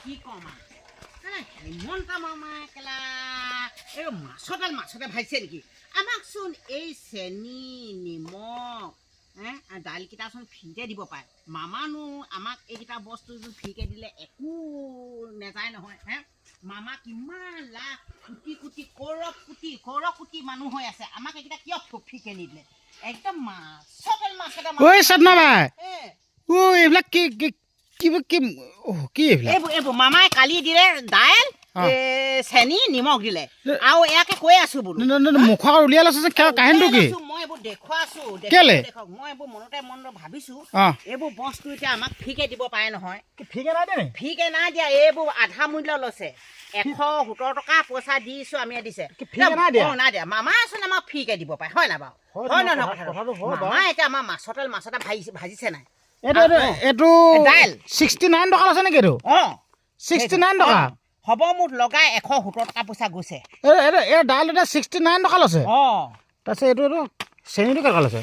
কি কম হিমন্ত মামা কেলা এই মাছতে ভাইছে নেকি আমাকচোন এই চেনি নিমখ দাইলকেইটাচোন ফ্ৰীতে দিব পাৰে মামানো আমাক এইকেইটা বস্তু ফ্ৰীকে দিলে একো নেযায় নহয় মামা কিমান লাখ কোটি কোটি কৰড় কোটি মানুহ হৈ আছে আমাক এইকেইটা কিয় ফ্ৰীকে নিদিলে একদম মাছতে ঐ সদনা ভাই এইবিলাক কি এইবোৰ মামাই কালি দিলে দাইল চেনি নিমখ দিলে আৰু এয়াকে কৈ আছো বোলো মুখৰ উলিয়াই লৈছে যে কাহিনীটো কি মই এইবোৰ দেখুৱাইছো মই এইবোৰ মনতে ভাবিছো এইবোৰ বস্তু এতিয়া আমাক ফ্ৰীকে দিব পাৰে নহয় ফ্ৰীকে নাই দিয়া এইবোৰ আধা মূল্য লৈছে 170 টকা পইচা দিছো আমি দিছে নাই দিয়া মামাচোন আমাক ফ্ৰীকে দিব পাৰে হয় না বাৰু হয় নহয় মামা এতিয়া আমাৰ মাছতে ভাজিছে নাই এইটো 69 টকা লৈছে নেকি এইটো 69 টকা হ'ব মোৰ লগাই 170 টকা পইচা গৈছে এই দাইল এটা 69 টকা লৈছে তাৰপিছত এইটো চেনিটো কেনেকুৱা লৈছে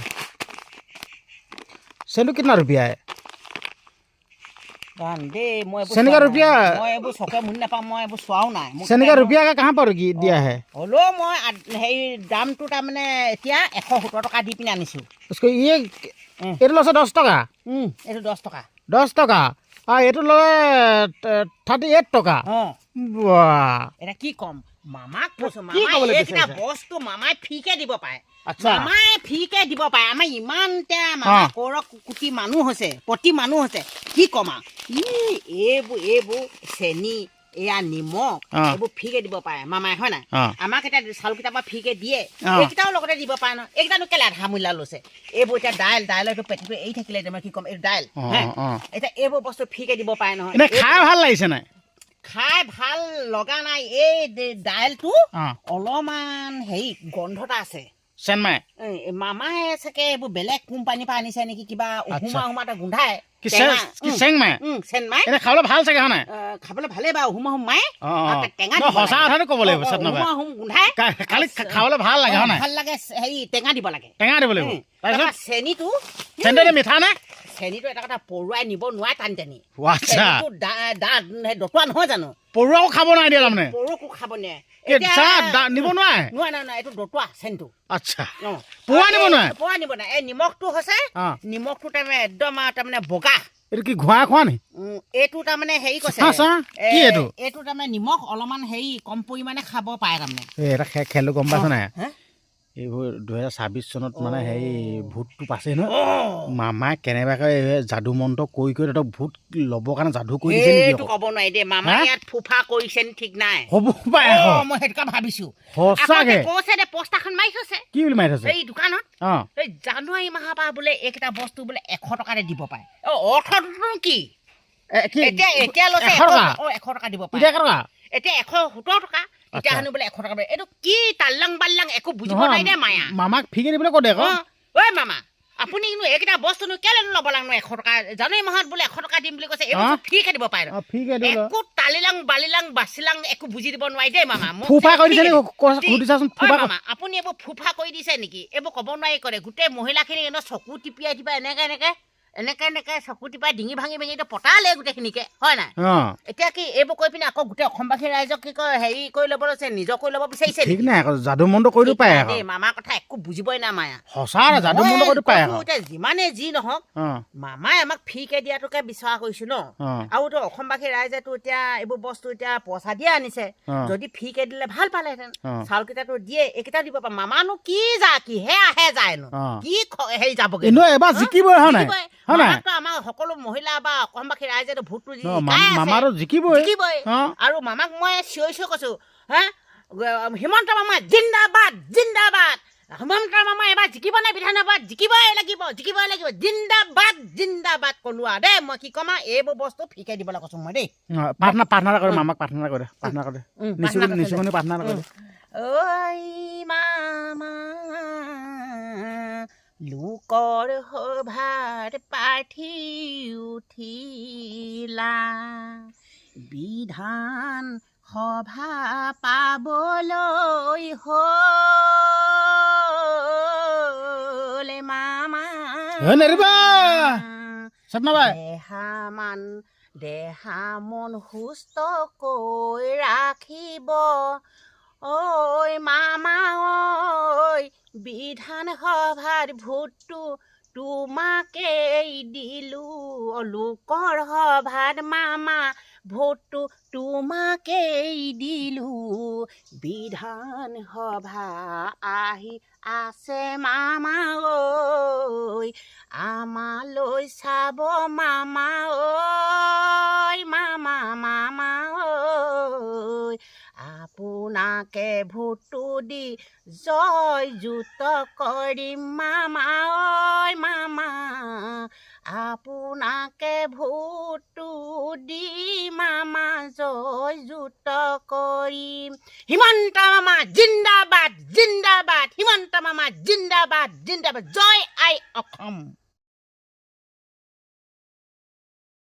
চেনিটো কিমান रुपया है চেনি का रुपया মই এইবোৰ চকে মুনি নাপাম মই এইবোৰ চোৱাও নাই চেনি का रुपया का कहाँ पर दिया है হ'লেও মই হেৰি দামটো তাৰমানে এতিয়া 170 টকা দি পিনে আনিছোঁ उसको ये এইটো লৈছে 10 টকা এইটো 10 টকা 10 টকা আৰু এইটো লয় 38 টকা বাহ এটা কি কম মামাক কৈছো মামা এইটা বস্তু মামাই ফ্ৰীকে দিব পাৰে মামাই ফ্ৰীকে দিব পাৰে আমাৰ ইমানটা মামা কৰড় কোটি মানুহ হৈছে প্ৰতি মানুহ হৈছে কি কমা এইবোৰ চেনি এয়া নিমখ এইবোৰ ফ্ৰীকে দিব পাৰে মামাই হয় নাই আমাক এটা চাউল কেইটা ফ্ৰীকে দিয়ে এইকেইটাও লগতে দিব পাৰে ন এইকেইটানো কেলে আধা মূল্য লৈছে এইবোৰ এতিয়া দাইলটো পেটটো এৰি থাকিলে তোমাৰ কি কম এই দাইল এতিয়া এইবোৰ বস্তু ফ্ৰীকে দিব পাৰে নহয় খাই ভাল লাগিছে নাই খাই ভাল লগা নাই এই দাইলটো অলপমান হেৰি গন্ধ এটা আছে চেনমাই মামাই চাগে এইবোৰ বেলেগ কোম্পানীৰ পৰা আনিছে নেকি কিবা উহুমা এটা গোন্ধাই চেনমাই খাবলৈ ভাল চাগে হয় নাই খাবলৈ ভালেই বাৰু উহুমাই টেঙা সঁচা কথাটো ক'ব লাগিব গোন্ধাই খাবলৈ ভাল লাগে হয় নাই ভাল লাগে হেৰি টেঙা দিব লাগিব চেনিটো মিঠা নে চেনিটো এটা কথা পৰুৱাই নিব নোৱাৰে টানি দতোৱা নহয় জানো পৰুৱাও খাব নাই দিয়া তাৰমানে পৰুকো খাব নোৱাৰে নিব নোৱাৰে এইটো দতোৱা চেনিটো আচ্ছা পৰুৱা নিব নোৱাৰে এই নিমখটো হৈছে নিমখটো তাৰমানে একদম তাৰমানে বগা এইটো কি ঘোঁৰা খোৱা নি এইটো তাৰমানে হেৰি কৈছে কি এইটো তাৰমানে নিমখ অলপমান হেৰি কম পৰিমাণে খাব পাৰে তাৰমানে এটা খেলো গম পাইছ নাই এইবোৰ 2026 চনত মানে হেৰি ভূতটো পাছে ন মামাই কেনেবাকৈ যাদু মন্ত্ৰ কৈ তহঁতক ভূত ল'বৰ কাৰণে যাদু কৰি দিছে নেকি এইটো ক'ব নোৱাৰি দেই মামা ইয়াত ফুফা কৰিছে ঠিক নাই হ'ব পাৰে মই সেইটো ভাবিছো সঁচাকে কৈছে দে পোষ্টাৰখন মাৰি থৈছে কি বুলি মাৰি থৈছে এই দোকানত এই জানুৱাৰী মাহৰ পৰা বোলে এইকেইটা বস্তু বোলে 100 টকাতে দিব পাৰে অৰ্থটো কি এতিয়া লৈছে 100 টকা দিব পাৰে এতিয়া 170 টকা এতিয়া হানো বোলে 100 টকা এইটো কি তাল্লাং বাল্লাং একো বুজিব নাই দে মায়া মামাক ফ্ৰীকে দিবলৈ কৈ দে আকৌ ঐ মামা আপুনি কিন্তু এইকেইটা বস্তুনো কেলে ল'ব লাগে 100 টকা জানুৱাৰী মাহত বোলে 100 টকা দিম বুলি কৈছে এইবোৰ ফ্ৰীকে দিব পাৰে একো তালিলাং বালিলাং বাচিলাং একো বুজি দিব নোৱাৰি দেই মামা ফুফা কৰি দিছে সুধিছাচোন মামা আপুনি এইবোৰ ফুফা কৰি দিছে নেকি এইবোৰ ক'ব নোৱাৰি কৰে গোটেই মহিলাখিনি চকু টিপিয়াই এনেকে চকু টিপাই ডিঙি ভাঙি পতালে গোটেইখিনিকে হয় নাই এতিয়া কি এইবোৰ কৈ পিনে আকৌ গোটেই অসমবাসী ৰাইজক কি কয় হেৰি কৰি ল'ব লৈছে নিজক কৰি ল'ব বিচাৰিছে ঠিক নাই যাদু মন্ত্ৰ কৰি পায় মামাৰ কথা একো বুজিবই না মায়া সঁচা যাদু মন্ত্ৰ কৰি পায় এতিয়া যিমানে যি নহওক মামাই আমাক ফ্ৰীকে দিয়াটোকে বিচৰা কৰিছো ন আৰু তো অসমবাসী ৰাইজেতো এতিয়া এইবোৰ বস্তু এতিয়া পইচা দিয়ে আনিছে যদি ফ্ৰীকে দিলে ভাল পালেহেঁতেন চাউল কেইটাতো দিয়ে এইকেইটা দিব পাৰে মামানো কি কিহে আহে যায়নো কি হেৰি যাবগৈ এবাৰ জিকিবই হয় নাই আমাৰ সকলো মহিলা বা অসমবাসী ৰাইজে ভোটটো মামাৰো জিকিবই আৰু মামাক মই চিঞৰি কৈছো হিমন্ত মামা জিন্দাবাদ জিন্দাবাদ হিমন্ত মামা এবাৰ জিকিব নাই বিধানসভাত জিকিবই লাগিব জিন্দাবাদ কলো আৰু দেই মই কি কমা এইবোৰ বস্তু ফ্ৰীকে দিবলৈ কৈছো মই দেই প্ৰাৰ্থনা কৰে মামাক প্ৰাৰ্থনা কৰে প্ৰাৰ্থনা কৰে ঐ মামা লোকৰ সভাত পাঠি উঠিলা বিধান সভা পাবলৈ হলে মামা সদনা ভাই দেহামান দেহা মন সুস্থ কৈ ৰাখিব ঐ মামা ঐ বিধান সভাত ভোটটো তোমাকেই দিলো লোকৰ সভাত মামা ভোটটো তোমাকেই দিলো বিধান সভা আহি আছে মামা ঐ আমালৈ চাব মামা ঐ মামা মামা ঐ আপোনাকে ভোটটো দি জয়যুত কৰিম মামা ঐ মামা আপোনাকে ভোটটো দি মামা জয়যুত কৰিম হিমন্ত মামা জিন্দাবাদ জিন্দাবাদ হিমন্ত মামা জিন্দাবাদ জিন্দাবাদ জয় আই অসম।